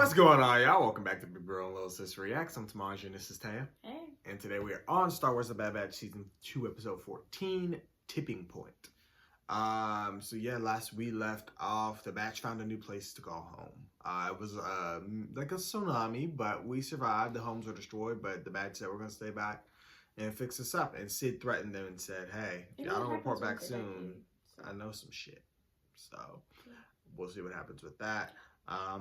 What's going on, y'all? Welcome back to Big Bro and Little Sis Reacts. I'm Tamaj and this is Taya. Hey. And today we are on Star Wars The Bad Batch Season 2, Episode 14, Tipping Point. So yeah, last we left off, the Batch found a new place to go home. It was like a tsunami, but we survived. The homes were destroyed, but the Batch said we're going to stay back and fix this up. And Sid threatened them and said, hey, if y'all don't report back soon, I know some shit. So we'll see what happens with that.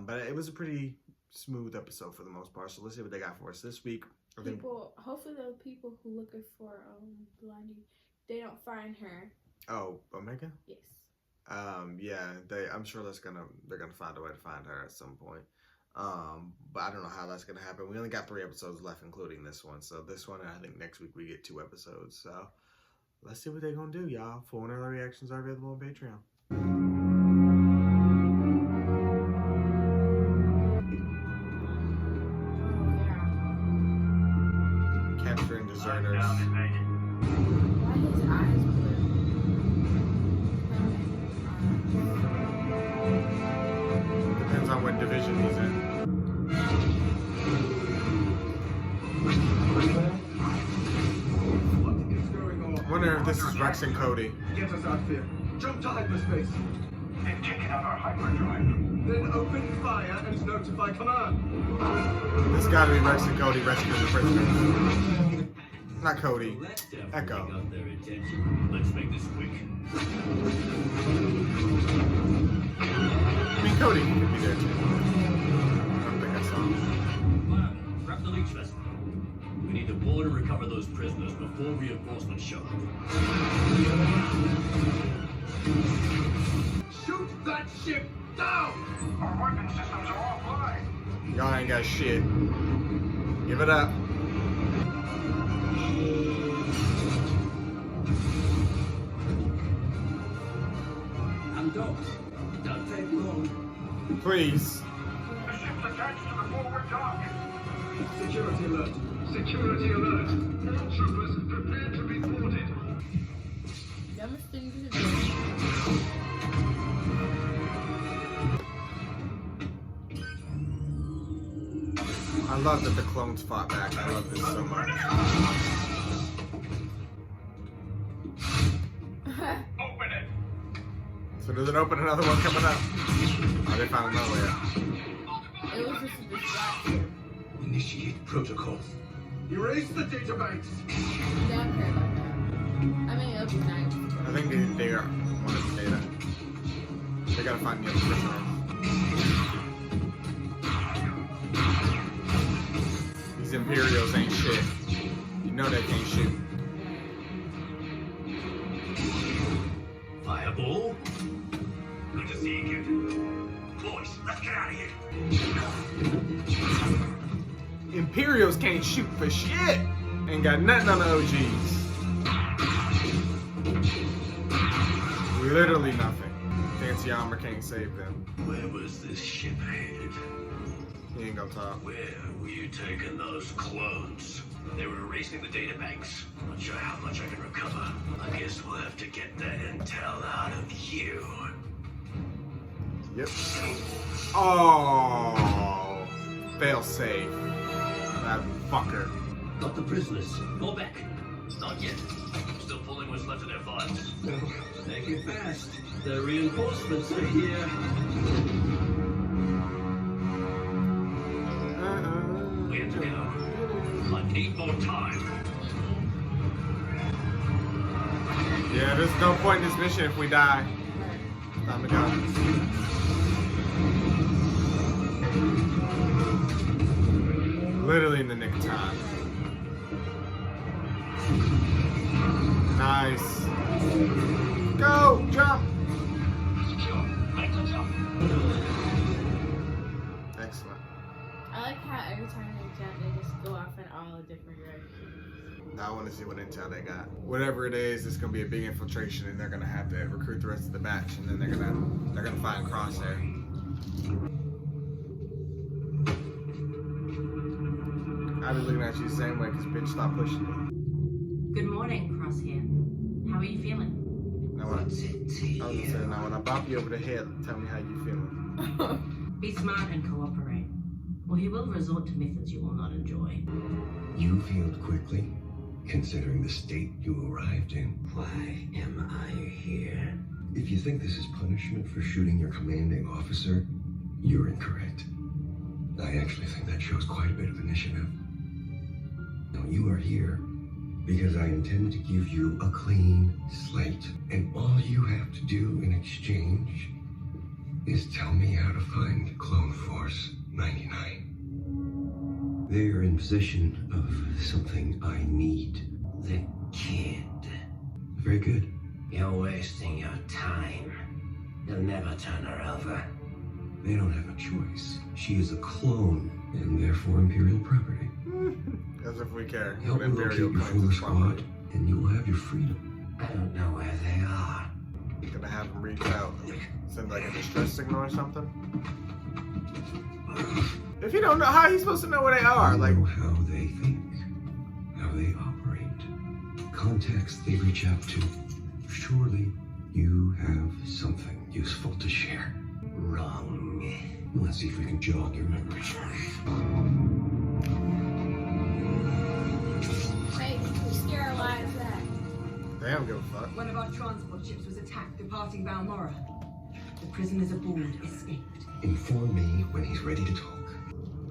But it was a pretty smooth episode for the most part. So let's see what they got for us this week. Hopefully the people who looking for Blondie, they don't find her. Oh, Omega? Yes. Yeah, I'm sure they're gonna find a way to find her at some point. But I don't know how that's gonna happen. We only got 3 episodes left, including this one. So this one, and I think next week we get 2 episodes. So let's see what they're gonna do, y'all. Full and early reactions are available on Patreon. Capturing deserters. Why his eyes blue? Depends on what division he's in. I wonder if this is Rex and Cody. Get us out here. Jump to hyperspace. They've taken out our hyperdrive. Then open fire and notify command. This gotta be Rex and Cody rescuing the prisoners. Not Cody. Echo. Got their attention. Let's make this quick. I mean, Cody could be there too. I don't think I saw him. Wow, grab the leech vessel. We need to board and recover those prisoners before reinforcements show up. Shoot that ship down! Our weapon systems are offline. Y'all ain't got shit. Give it up. I'm docked. Don't take long. Please. The ship's attached to the forward dock. Security alert. Security alert. All troopers prepare to be boarded. Dumbest thing to do. I love that the clones fought back. I love this so much. Open it. So does it open another one coming up? Oh, they found another way up. It was just a distraction. Initiate protocols. Erase the databanks. They don't care about that. I mean, it'll be nice. I think they are one of the data. They gotta find the other prisoners. These Imperials ain't shit. You know they can't shoot. Fireball. Good to see you, Captain. Boys, let's get out of here. Imperials can't shoot for shit. Ain't got nothing on the OGs. Literally nothing. Fancy armor can't save them. Where was this ship headed? He ain't gonna talk. Where were you taking those clones? They were erasing the databanks. Not sure how much I can recover. I guess we'll have to get that intel out of you. Yep. Oh, fail safe. That fucker. Got the prisoners. Go back. Not yet. Still pulling what's left of their files. Make it fast. The reinforcements are here. We have to go. I need more time. Yeah, there's no point in this mission if we die. Time to go. Literally in the nick of time. Nice. Go! Jump! Excellent. I like how every time they jump, they just go off in all different directions. Now I want to see what intel they got. Whatever it is, it's gonna be a big infiltration, and they're gonna have to recruit the rest of the batch, and then they're gonna find Crosshair. I be looking at you the same way, cause bitch, stop pushing me. Good morning, Crosshair. How are you feeling? Now what? I was gonna say, now when I bop you over the head, tell me how you feeling. Be smart and cooperate. Well, he will resort to methods you will not enjoy. You healed quickly, considering the state you arrived in. Why am I here? If you think this is punishment for shooting your commanding officer, you're incorrect. I actually think that shows quite a bit of initiative. Now, you are here because I intend to give you a clean slate, and all you have to do in exchange is tell me how to find Clone Force 99. They're in possession of something I need. The kid. Very good. You're wasting your time. You'll never turn her over. They don't have a choice. She is a clone, and therefore Imperial property. As if we care. Help me locate your former squad, and you will have your freedom. I don't know where they are. Gonna have them reach out. Send like a distress signal or something. If you don't know, how are you supposed to know where they are? I Like, know how they think, how they operate, contacts they reach out to. Surely you have something useful to share. Wrong. Let's see if we can jog your memory. Hey, we sterilize that. they don't give a fuck. One of our transport ships was attacked departing Valmora. The prisoners aboard escaped. Inform me when he's ready to talk.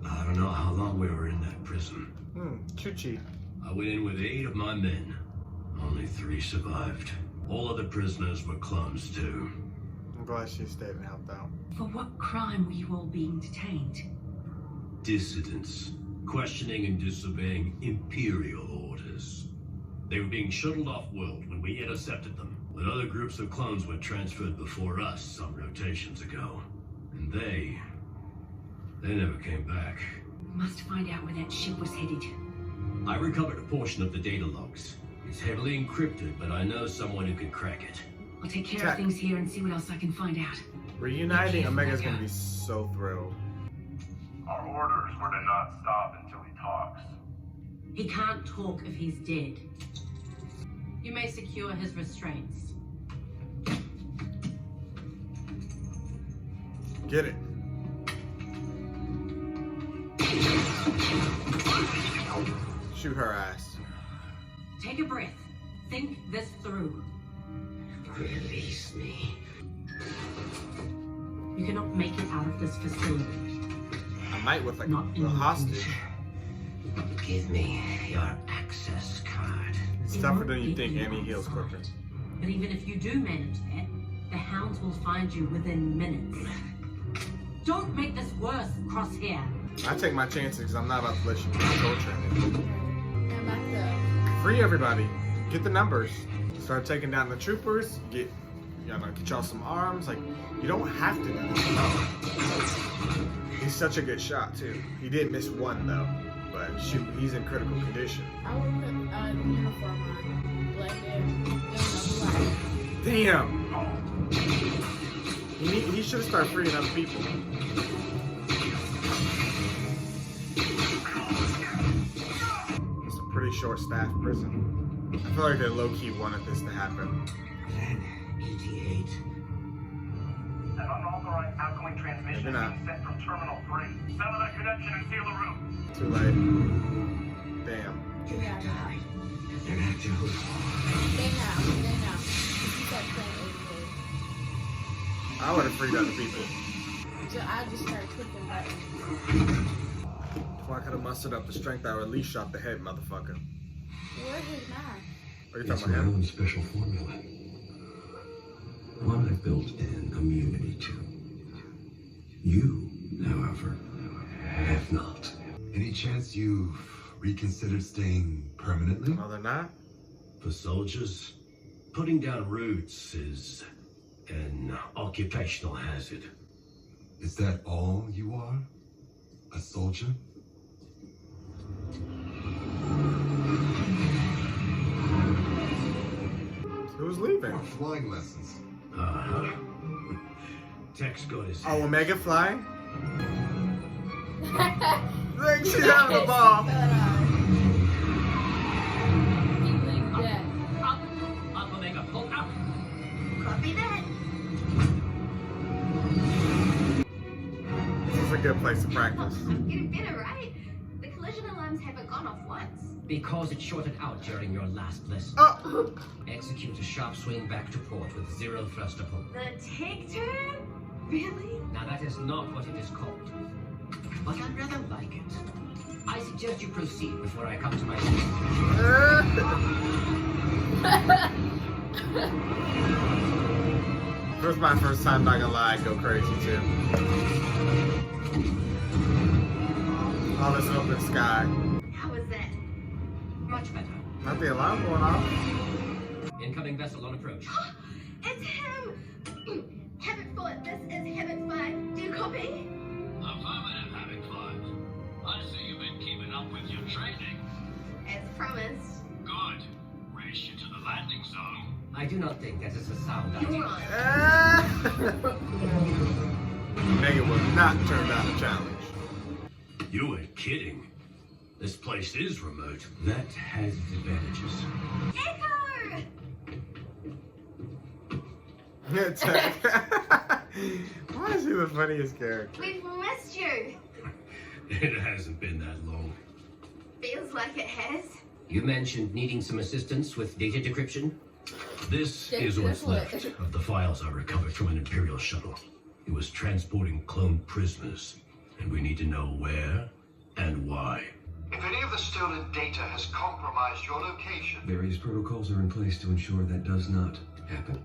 I don't know how long we were in that prison. Chuchi. I went in with 8 of my men. Only 3 survived. All other prisoners were clones too. I'm glad she stayed and helped out. For what crime were you all being detained? Dissidents, questioning and disobeying Imperial orders. They were being shuttled off-world when we intercepted them, but other groups of clones were transferred before us some rotations ago. And they never came back. We must find out where that ship was headed. I recovered a portion of the data logs. It's heavily encrypted, but I know someone who can crack it. I'll take care Check. of things here and see what else I can find out. Reuniting, Omega's gonna be so thrilled. Our orders were to not stop until he talks. He can't talk if he's dead. You may secure his restraints. Get it. Shoot her ass. Take a breath. Think this through. Release me. You cannot make it out of this facility. I might with like Not a in hostage. Give me your access card. It's tougher than you think, and he heals quicker. But even if you do manage that, the hounds will find you within minutes. Don't make this worse, Crosshair. I take my chances because I'm not about to let you torture me. I'm about to. Free everybody. Get the numbers. Start taking down the troopers. Get y'all some arms. Like, you don't have to do this. He's such a good shot too. He did miss one though, but shoot, he's in critical condition. I would put a uniform on. Blend in. Damn. He should have started freeing other people. It's a pretty short-staffed prison. I feel like they low-key wanted this to happen. 88. An unauthorized outgoing transmission Maybe not. being sent from Terminal 3. Sever that connection and seal the room. Too late. Damn. Yeah, They're not Joe. they know. You said plan I would have freed other people. so I just started clicking buttons. If I could have mustered up the strength, I would at least shot the head, motherfucker. Where's his knife? Are you It's talking my about him? own special formula. One I've built in immunity to. You, however, have not. Any chance you've reconsidered staying permanently? No, they're not. For soldiers, putting down roots is an occupational hazard. Is that all you are? A soldier? Who's leaving? Or flying lessons? Uh-huh. Tech's got his Oh, head. Omega flying? Like, she's out of the ball. He bleeds dead. Up, Omega, pull up. Copy that. This is a good place to practice. I'm getting better, right? The collision alarms haven't gone off once. Because it shorted out during your last lesson. Oh! Execute a sharp swing back to port with 0 thruster pull. The take turn? Really? Now that is not what it is called. But I'd rather like it. I suggest you proceed before I come to my It was my first time, not gonna lie, I'd go crazy too. All this open sky. How was that? Much better. Not the alarm going off. Incoming vessel on approach. It's him! Habit 4, this is Habit 5. Do you copy? Affirmative, Havoc 5. I see you've been keeping up with your training. As promised. Good. Race you to the landing zone. I do not think that is a sound You're idea. on. Megan will not turn down the challenge. You ain't kidding. This place is remote. That has its advantages. Echo! Why is he the funniest character? We've missed you. It hasn't been that long. Feels like it has. You mentioned needing some assistance with data decryption. This is what's left of the files I recovered from an Imperial shuttle. It was transporting cloned prisoners, and we need to know where and why. If any of the stolen data has compromised your location, Various protocols are in place to ensure that does not happen.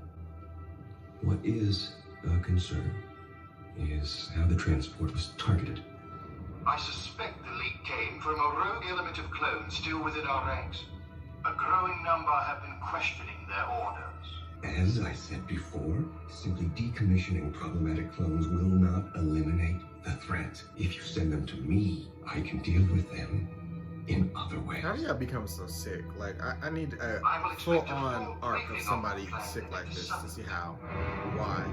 What is a concern is how the transport was targeted. I suspect the leak came from a rogue element of clones still within our ranks. A growing number have been questioning their orders. As I said before, simply decommissioning problematic clones will not eliminate the threat. If you send them to me, I can deal with them in other ways. How do y'all become so sick? Like, I need a I will expect a full-on full arc of briefing somebody on the plan sick like this to suddenly. see how, why.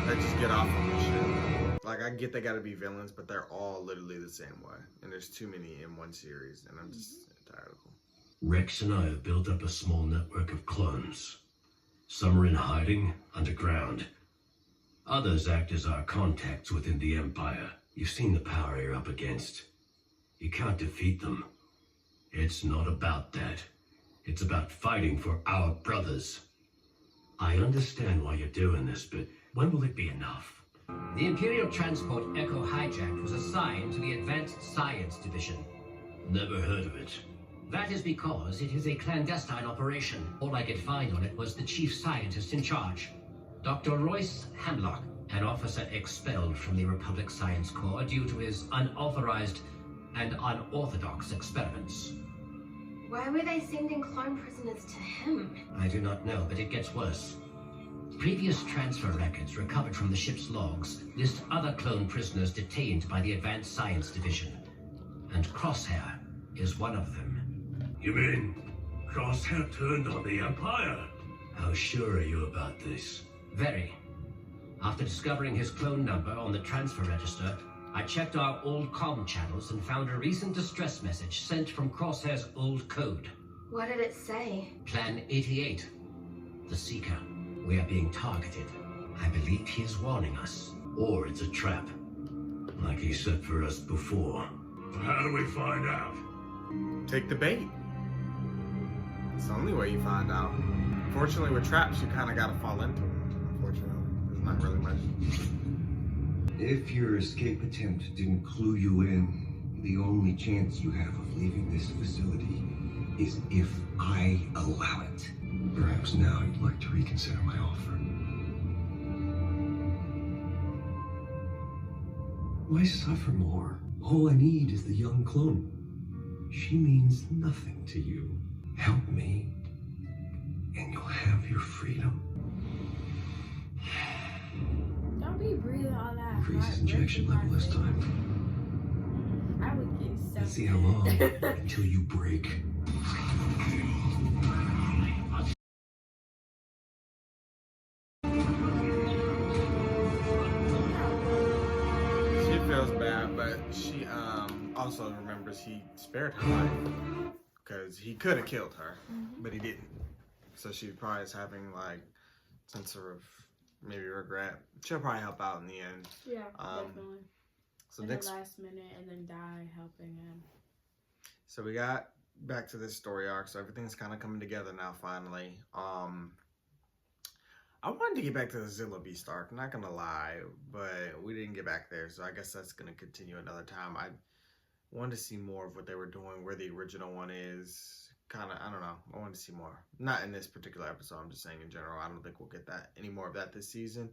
They just get off on this shit. Like, I get they gotta be villains, but they're all literally the same way. And there's too many in one series, and I'm just tired of them. Rex and I have built up a small network of clones. Some are in hiding, underground. Others act as our contacts within the Empire. You've seen the power you're up against. You can't defeat them. It's not about that. It's about fighting for our brothers. I understand why you're doing this, but when will it be enough? The Imperial Transport Echo hijacked was assigned to the Advanced Science Division. Never heard of it. That is because it is a clandestine operation. All I could find on it was the chief scientist in charge, Dr. Royce Hamlock, an officer expelled from the Republic Science Corps due to his unauthorized and unorthodox experiments. Why were they sending clone prisoners to him? I do not know, but it gets worse. Previous transfer records recovered from the ship's logs list other clone prisoners detained by the Advanced Science Division, and Crosshair is one of them. You mean Crosshair turned on the Empire? How sure are you about this? Very. After discovering his clone number on the transfer register, I checked our old comm channels and found a recent distress message sent from Crosshair's old code. What did it say? Plan 88. The Seeker. We are being targeted. I believe he is warning us. Or it's a trap, like he set for us before. How do we find out? Take the bait. It's the only way you find out. Fortunately, with traps, you kind of got to fall into them. Unfortunately, there's not really much. If your escape attempt didn't clue you in, the only chance you have of leaving this facility is if I allow it. Perhaps now you'd like to reconsider my offer. Why suffer more? All I need is the young clone. She means nothing to you. Help me, and you'll have your freedom. Don't be breathing all that. Increase his injection level this time. I would get so. Let's see how long until you break. She feels bad, but she also remembers he spared her life because he could have killed her, but he didn't. So she probably is having like some sort of maybe regret. She'll probably help out in the end. Yeah, definitely. So in next, the last minute and then die helping him. so we got back to this story arc. So everything's kind of coming together now. Finally, I wanted to get back to the Zilla Beast arc. Not gonna lie, but we didn't get back there. So I guess that's gonna continue another time. I wanted to see more of what they were doing, where the original one is. Kind of, I don't know. I wanted to see more. Not in this particular episode. I'm just saying in general. I don't think we'll get that any more of that this season.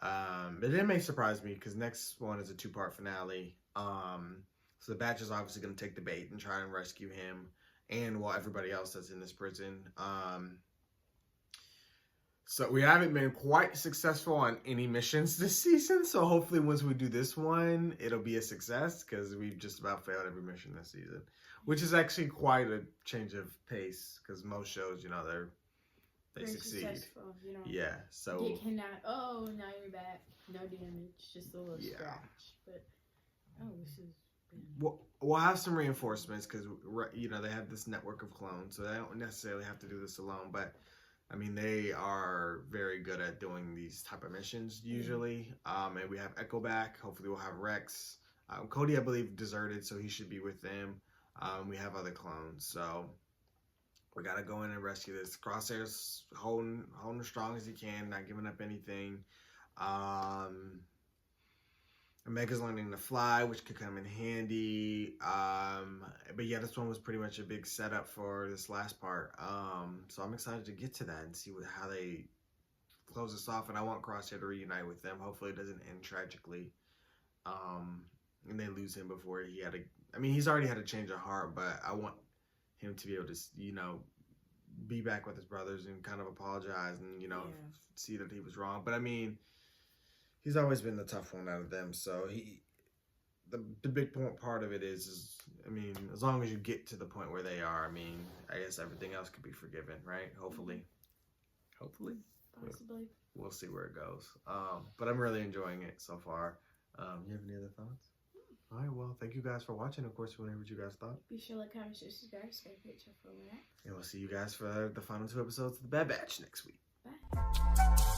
But it may surprise me because next one is a 2-part finale. So the Batch is obviously going to take the bait and try and rescue him and everybody else that's in this prison. So we haven't been quite successful on any missions this season. So hopefully once we do this one, it'll be a success because we've just about failed every mission this season, which is actually quite a change of pace because most shows, you know, they Very succeed. successful, you know. Yeah. So Get kidnapped. Oh, now you're back. No damage, just a little scratch. But this is. We'll have some reinforcements because you know they have this network of clones, so they don't necessarily have to do this alone. But I mean, they are very good at doing these type of missions usually. And we have Echo back. Hopefully, we'll have Rex. Cody, I believe, deserted, so he should be with them. We have other clones, so we gotta go in and rescue this. Crosshair's holding as strong as he can, not giving up anything. Omega's learning to fly, which could come in handy. But yeah, this one was pretty much a big setup for this last part. So I'm excited to get to that and see how they close this off. And I want Crosshair to reunite with them. Hopefully it doesn't end tragically. And they lose him before he had he's already had a change of heart, but I want him to be able to, you know, be back with his brothers and kind of apologize and, you know, see that he was wrong. But I mean, he's always been the tough one out of them. So the big part of it is, I mean, as long as you get to the point where they are, I mean, I guess everything else could be forgiven, right? Hopefully. Hopefully. Possibly. We'll see where it goes. But I'm really enjoying it so far. You have any other thoughts? All right, well, thank you guys for watching. Of course, we want to hear what you guys thought. Be sure to like, comment, share, subscribe, for more. And we'll see you guys for the final 2 episodes of The Bad Batch next week. Bye.